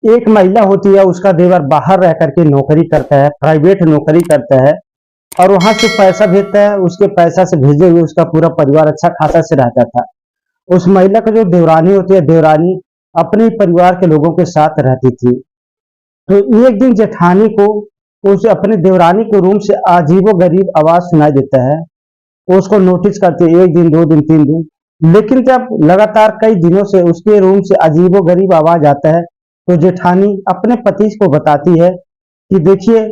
एक महिला होती है, उसका देवर बाहर रह करके नौकरी करता है, प्राइवेट नौकरी करता है और वहां से पैसा भेजता है। उसके पैसा से भेजे हुए उसका पूरा परिवार अच्छा खासा से रहता था। उस महिला का जो देवरानी होती है, देवरानी अपने परिवार के लोगों के साथ रहती थी। तो एक दिन जेठानी को उस अपने देवरानी के रूम से अजीबो गरीब आवाज सुनाई देता है। वो उसको नोटिस करती है, एक दिन, दो दिन, तीन दिन। लेकिन जब लगातार कई दिनों से उसके रूम से अजीबो गरीब आवाज आता है, तो जेठानी अपने पति को बताती है कि देखिए,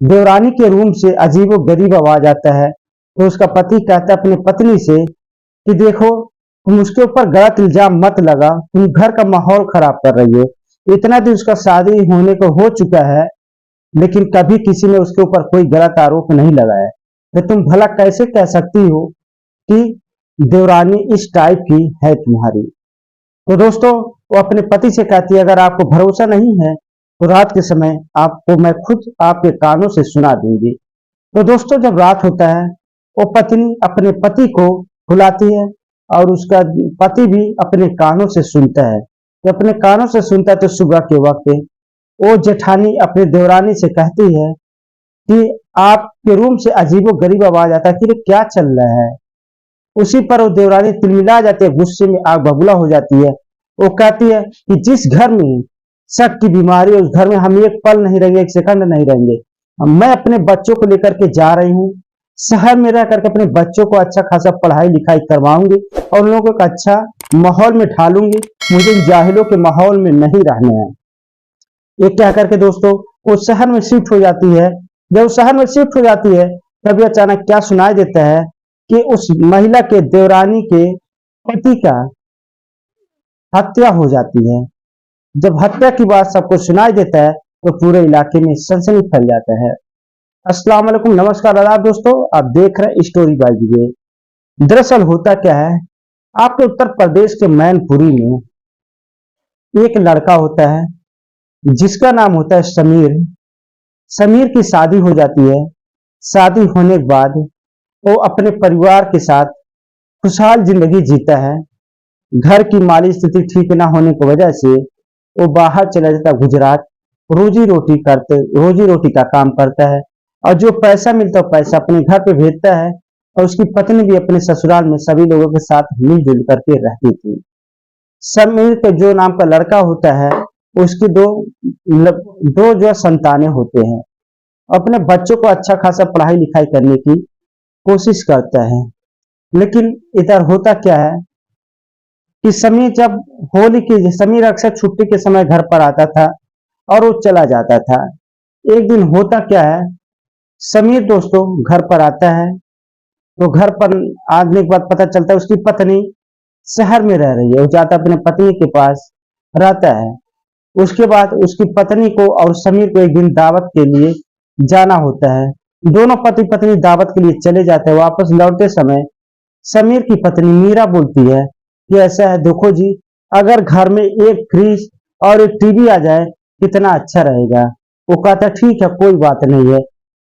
देवरानी के रूम से अजीबो गरीब आवाज आता है। तो उसका पति कहता है अपनी पत्नी से कि देखो, तुम उसके ऊपर गलत इल्जाम मत लगा, तुम घर का माहौल खराब कर रही हो। इतना दिन उसका शादी होने को हो चुका है, लेकिन कभी किसी ने उसके ऊपर कोई गलत आरोप नहीं लगाया। तो तुम भला कैसे कह सकती हो कि देवरानी इस टाइप की है तुम्हारी। तो दोस्तों, वो अपने पति से कहती है, अगर आपको भरोसा नहीं है तो रात के समय आपको मैं खुद आपके कानों से सुना दूंगी। तो दोस्तों, जब रात होता है, वो पत्नी अपने पति को बुलाती है और उसका पति भी अपने कानों से सुनता है। तो अपने कानों से सुनता है, तो सुबह के वक्त वो जेठानी अपने देवरानी से कहती है कि आपके रूम से अजीबो गरीब आवाज आता है कि ये क्या चल रहा है। उसी पर वो देवरानी तिलमिला जाती है, गुस्से में आग बबूला हो जाती है। वो कहती है कि जिस घर में शक की बीमारी है, उस घर में हम एक पल नहीं रहेंगे, एक सेकंड नहीं रहेंगे। मैं अपने बच्चों को लेकर के जा रही हूँ, शहर में रह करके अपने बच्चों को अच्छा खासा पढ़ाई लिखाई करवाऊंगी और उन लोगों को एक अच्छा माहौल में ढालूंगी। मुझे इन जाहिलों के माहौल में नहीं रहना है। ये कह करके दोस्तों, वो शहर में शिफ्ट हो जाती है। जब शहर में शिफ्ट हो जाती है, तभी अचानक क्या सुनाई देता है कि उस महिला के देवरानी के पति का हत्या हो जाती है। जब हत्या की बात सबको सुनाई देता है, तो पूरे इलाके में सनसनी फैल जाता है। अस्सलाम वालेकुम, नमस्कार, आदाब दोस्तों, आप देख रहे हैं स्टोरी बाय विवेक। दरअसल होता क्या है, आपके उत्तर प्रदेश के मैनपुरी में एक लड़का होता है जिसका नाम होता है समीर। समीर की शादी हो जाती है। शादी होने के बाद वो अपने परिवार के साथ खुशहाल जिंदगी जीता है। घर की माली स्थिति ठीक ना होने की वजह से वो बाहर चला जाता है गुजरात, रोजी रोटी का काम करता है और जो पैसा मिलता है पैसा अपने घर पे भेजता है। और उसकी पत्नी भी अपने ससुराल में सभी लोगों के साथ मिलजुल करके रहती थी। समीर के जो नाम का लड़का होता है, उसकी दो जो संतानें होते हैं। अपने बच्चों को अच्छा खासा पढ़ाई लिखाई करने की कोशिश करता है। लेकिन इधर होता क्या है कि समीर अक्सर छुट्टी के समय घर पर आता था और वो चला जाता था। एक दिन होता क्या है, समीर दोस्तों घर पर आता है, तो घर पर आने के बाद पता चलता है उसकी पत्नी शहर में रह रही है। वो जाता अपने पत्नी के पास रहता है। उसके बाद उसकी पत्नी को और समीर को एक दिन दावत के लिए जाना होता है। दोनों पति पत्नी दावत के लिए चले जाते हैं। वापस लौटते समय समीर की पत्नी मीरा बोलती है कि ऐसा है, देखो जी, अगर घर में एक फ्रिज और एक टीवी आ जाए कितना अच्छा रहेगा। वो कहता है ठीक है, कोई बात नहीं है।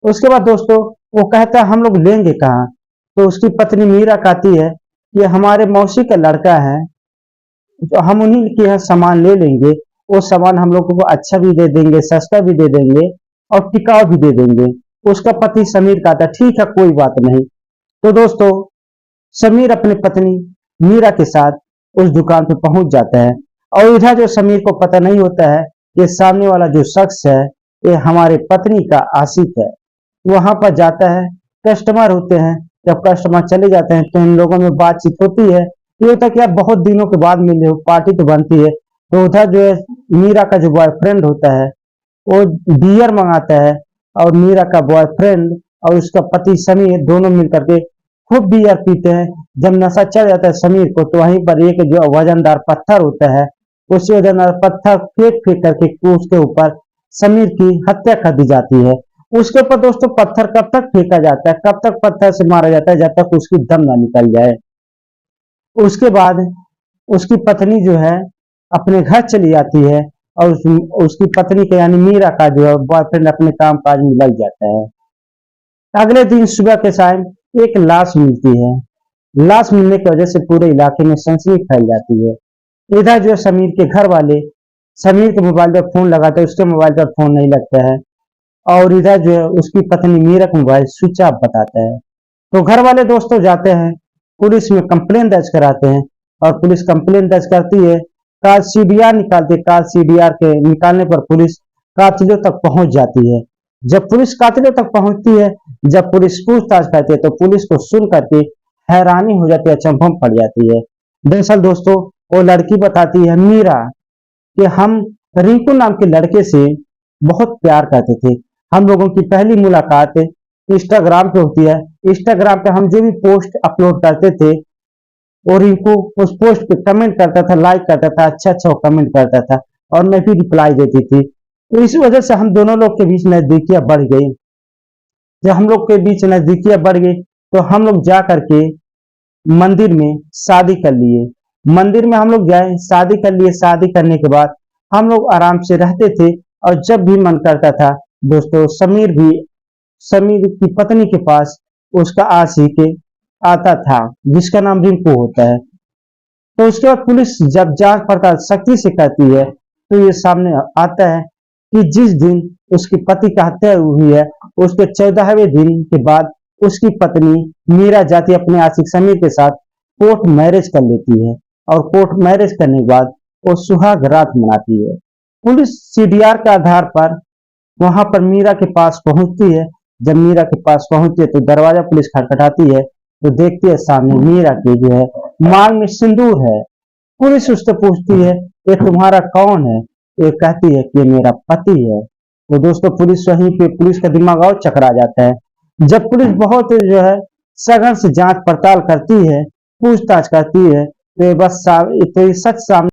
उसके बाद दोस्तों वो कहता है हम लोग लेंगे कहाँ। तो उसकी पत्नी मीरा कहती है कि हमारे मौसी का लड़का है, तो हम उन्हीं के यहाँ सामान ले लेंगे। वो सामान हम लोगों को अच्छा भी दे देंगे, सस्ता भी दे देंगे और टिकाऊ भी दे देंगे। उसका पति समीर कहता है ठीक है, कोई बात नहीं। तो दोस्तों, समीर अपनी पत्नी मीरा के साथ उस दुकान पे पहुंच जाता है और इधर जो समीर को पता नहीं होता है, ये सामने वाला जो शख्स है ये हमारे पत्नी का आशिक है। वहां पर जाता है, कस्टमर होते हैं। जब कस्टमर चले जाते हैं तो इन लोगों में बातचीत होती है। ये होता है कि आप बहुत दिनों के बाद मिले हो, पार्टी तो बनती है। तो उधर जो है मीरा का जो बॉयफ्रेंड होता है वो बियर मंगाता है और मीरा का बॉयफ्रेंड और उसका पति समीर दोनों मिलकर के खूब बियर पीते हैं। जब नशा चढ़ जाता है समीर को, तो वहीं पर एक जो वजनदार पत्थर होता है, उसी वजनदार पत्थर फेंक फेंक करके उसके ऊपर समीर की हत्या कर दी जाती है। उसके ऊपर दोस्तों पत्थर कब तक फेंका जाता है, कब तक पत्थर से मारा जाता है, जब तक उसकी दम ना निकल जाए। उसके बाद उसकी पत्नी जो है अपने घर चली जाती है और उसकी पत्नी के यानी मीरा का जो है बॉयफ्रेंड अपने काम काज में लग जाता है। अगले दिन सुबह के टाइम एक लाश मिलती है। लाश मिलने की वजह से पूरे इलाके में सनसनी फैल जाती है। इधर जो समीर के घर वाले समीर के मोबाइल पर फोन लगाता है, उसके मोबाइल पर फोन नहीं लगता है। और इधर जो है उसकी पत्नी मीरा का मोबाइल स्विच ऑफ बताता है। तो घर वाले दोस्तों जाते हैं, पुलिस में कंप्लेन दर्ज कराते हैं और पुलिस कंप्लेन दर्ज करती है। कार सीडीआर निकालती है, कार सीडीआर के निकालने पर पुलिस कातिलों तक पहुंच जाती है। जब पुलिस कातिलों तक पहुंचती है, जब पुलिस पूछताछ करती है तो पुलिस को सुन करके हैरानी हो जाती है, अचंभव में पड़ जाती है। दरअसल दोस्तों वो लड़की बताती है मीरा कि हम रिंकू नाम के लड़के से बहुत प्यार करते थे। हम लोगों की पहली मुलाकात इंस्टाग्राम पे होती है। इंस्टाग्राम पे हम जो भी पोस्ट अपलोड करते थे वो रिंकू उस पोस्ट पे कमेंट करता था, लाइक करता था, अच्छा अच्छा कमेंट करता था और मैं भी रिप्लाई देती थी। तो इस वजह से हम दोनों लोग के बीच नजदीकियां बढ़ गई। जब हम लोग के बीच नजदीकियां बढ़ गई तो हम लोग जा करके मंदिर में शादी कर लिए। मंदिर में हम लोग गए, शादी कर लिए। शादी करने के बाद हम लोग आराम से रहते थे और जब भी मन करता था दोस्तों समीर की पत्नी के पास उसका आशिक आता था जिसका नाम रिंकू होता है। तो उसके बाद पुलिस जब जांच पड़ताल सख्ती से करती है तो ये सामने आता है कि जिस दिन उसकी पति का हत्या हुई है उसके 14वें दिन के बाद उसकी पत्नी मीरा जाती अपने आशिक समीर के साथ कोर्ट मैरिज कर लेती है और कोर्ट मैरिज करने के बाद वो सुहाग रात मनाती है। पुलिस सीडीआर के आधार पर वहां पर मीरा के पास पहुंचती है। जब मीरा के पास पहुंचती है तो दरवाजा पुलिस खटखटाती है तो देखती है सामने मीरा के जो है मांग में सिंदूर है। पुलिस उससे पूछती है ये तुम्हारा कौन है? ये कहती है कि ये मेरा पति है। तो दोस्तों पुलिस वहीं पे पुलिस का दिमाग और चकरा जाता है। जब पुलिस बहुत जो है सघन से जांच पड़ताल करती है, पूछताछ करती है तो ये सच सामने